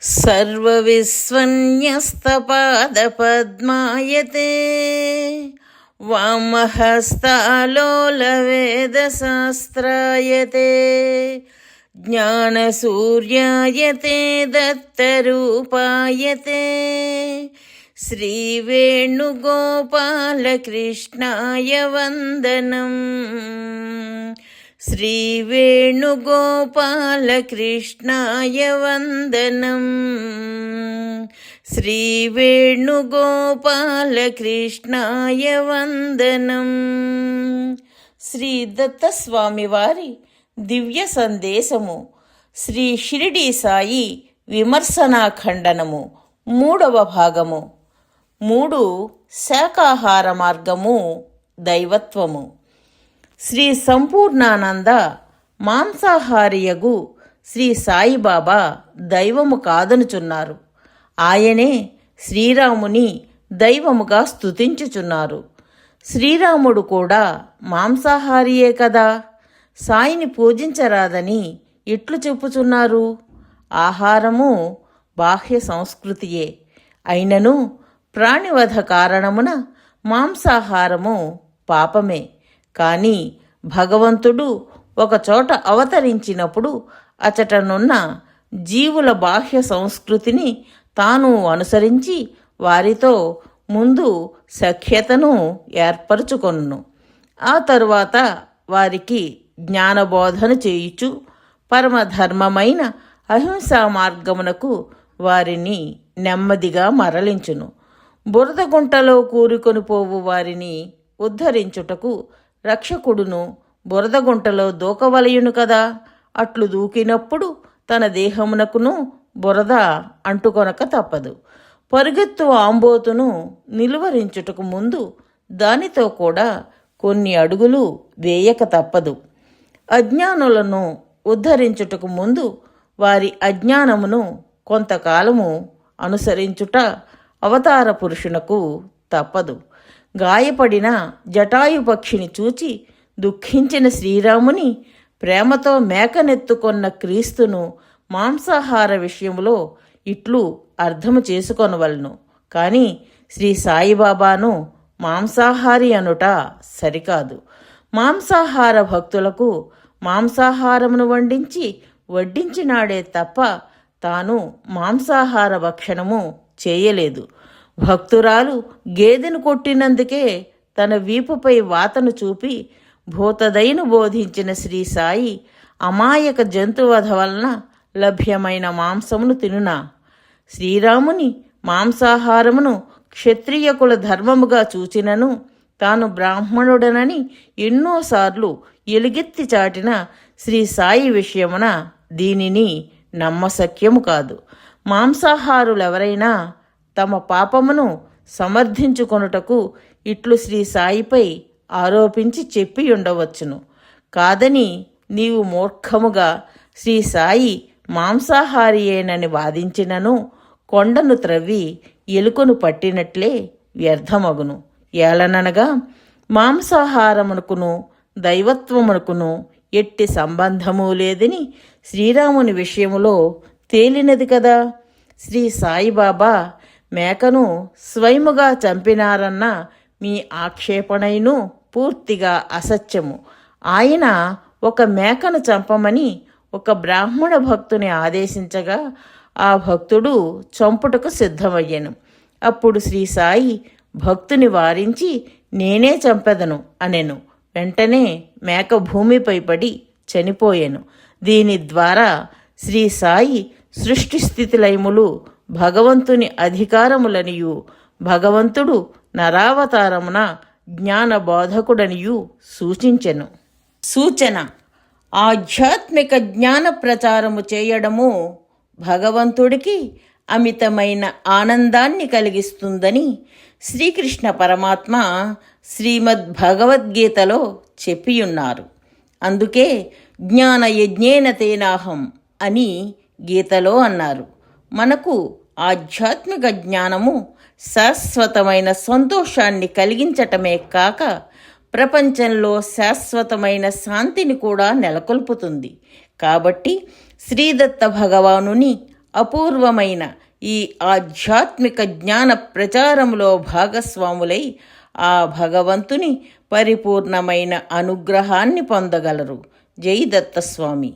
सर्वविस्वन्यस्तपादपद्मायते वामहस्तालोलवेदशास्त्रायते ज्ञानसूर्यायते दत्तरूपायते श्रीवेणुगोपालकृष्णाय वन्दनम्। श्रीवेणुगोपालकृष्णाय वन्दनम्। श्रीवेणुगोपालकृष्णाय वन्दनम्। శ్రీ దత్తస్వామి వారి దివ్య సందేశము శ్రీ షిరిడి సాయి విమర్శనా ఖండనము 3వ భాగము. 3 శాకాహార మార్గము దైవత్వము. శ్రీ సంపూర్ణానంద మాంసాహారియగు శ్రీ సాయిబాబా దైవము కాదనుచున్నారు. ఆయనే శ్రీరాముని దైవముగా స్తుతించుచున్నారు. శ్రీరాముడు కూడా మాంసాహారియే కదా, సాయిని పూజించరాదని ఇట్లు చెప్పుచున్నారు. ఆహారము బాహ్య సంస్కృతియే అయినను ప్రాణివధ కారణమున మాంసాహారము పాపమే. కానీ భగవంతుడు ఒకచోట అవతరించినప్పుడు అచటనున్న జీవుల బాహ్య సంస్కృతిని తాను అనుసరించి వారితో ముందు సఖ్యతను ఏర్పరచుకొనును. ఆ తరువాత వారికి జ్ఞానబోధన చేయుచు పరమధర్మమైన అహింసా మార్గమునకు వారిని నెమ్మదిగా మరలించును. బురదగుంటలో కూరుకొని పోవు వారిని ఉద్ధరించుటకు రక్షకుడును బురదగుంటలో దూకవలయును కదా. అట్లు దూకినప్పుడు తన దేహమునకును బురద అంటుకొనక తప్పదు. పరుగెత్తు ఆంబోతును నిలువరించుటకు ముందు దానితో కూడా కొన్ని అడుగులు వేయక తప్పదు. అజ్ఞానులను ఉద్ధరించుటకు ముందు వారి అజ్ఞానమును కొంతకాలము అనుసరించుట అవతార పురుషునకు తప్పదు. గాయపడిన జటాయు పక్షిని చూచి దుఃఖించిన శ్రీరాముని ప్రేమతో మేకనెత్తుకొన్న క్రీస్తును మాంసాహార విషయంలో ఇట్లు అర్థము చేసుకొనవలను. కానీ శ్రీ సాయిబాబాను మాంసాహారి అనుట సరికాదు. మాంసాహార భక్తులకు మాంసాహారమును వడ్డించినాడే తప్ప తాను మాంసాహార భక్షణము చేయలేదు. భక్తురాలు గేదెను కొట్టినందుకే తన వీపుపై వాతను చూపి భూతదయను బోధించిన శ్రీ సాయి అమాయక జంతువధ వలన లభ్యమైన మాంసమును తినునా? శ్రీరాముని మాంసాహారమును క్షత్రియ కుల ధర్మముగా చూచినను తాను బ్రాహ్మణుడనని ఎన్నోసార్లు ఎలుగెత్తి చాటిన శ్రీ సాయి విషయమున దీనిని నమ్మశక్యము కాదు. మాంసాహారులెవరైనా తమ పాపమును సమర్థించుకొనుటకు ఇట్లు శ్రీ సాయిపై ఆరోపించి చెప్పి ఉండవచ్చును. కాదని నీవు మూర్ఖముగా శ్రీ సాయి మాంసాహారియేనని వాదించినను కొండను త్రవ్వి ఎలుకను పట్టినట్లే వ్యర్థమగును. ఏలననగా మాంసాహారమునకును దైవత్వమునకును ఎట్టి సంబంధము లేదని శ్రీరాముని విషయములో తేలినది కదా. శ్రీ సాయిబాబా మేకను స్వయముగా చంపినారన్న మీ ఆక్షేపణైను పూర్తిగా అసత్యము. ఆయన ఒక మేకను చంపమని ఒక బ్రాహ్మణ భక్తుని ఆదేశించగా ఆ భక్తుడు చంపుటకు సిద్ధమయ్యెను. అప్పుడు శ్రీ సాయి భక్తుని వారించి నేనే చంపెదను అనెను. వెంటనే మేక భూమిపై పడి చనిపోయెను. దీని ద్వారా శ్రీ సాయి సృష్టి స్థితి లయములు భగవంతుని అధికారములనియు భగవంతుడు నరావతారమున జ్ఞాన బోధకుడనియు సూచించెను. సూచన: ఆధ్యాత్మిక జ్ఞాన ప్రచారము చేయడము భగవంతుడికి అమితమైన ఆనందాన్ని కలిగిస్తుందని శ్రీకృష్ణ పరమాత్మ శ్రీమద్ భగవద్గీతలో చెప్పియున్నారు. అందుకే జ్ఞాన యజ్ఞేన తేనాహం అని గీతలో అన్నారు. మనకు ఆధ్యాత్మిక జ్ఞానము శాశ్వతమైన సంతోషాన్ని కలిగించటమే కాక ప్రపంచంలో శాశ్వతమైన శాంతిని కూడా నెలకొల్పుతుంది. కాబట్టి శ్రీదత్త భగవానుని అపూర్వమైన ఈ ఆధ్యాత్మిక జ్ఞాన ప్రచారంలో భాగస్వాములై ఆ భగవంతుని పరిపూర్ణమైన అనుగ్రహాన్ని పొందగలరు. జై దత్తస్వామి.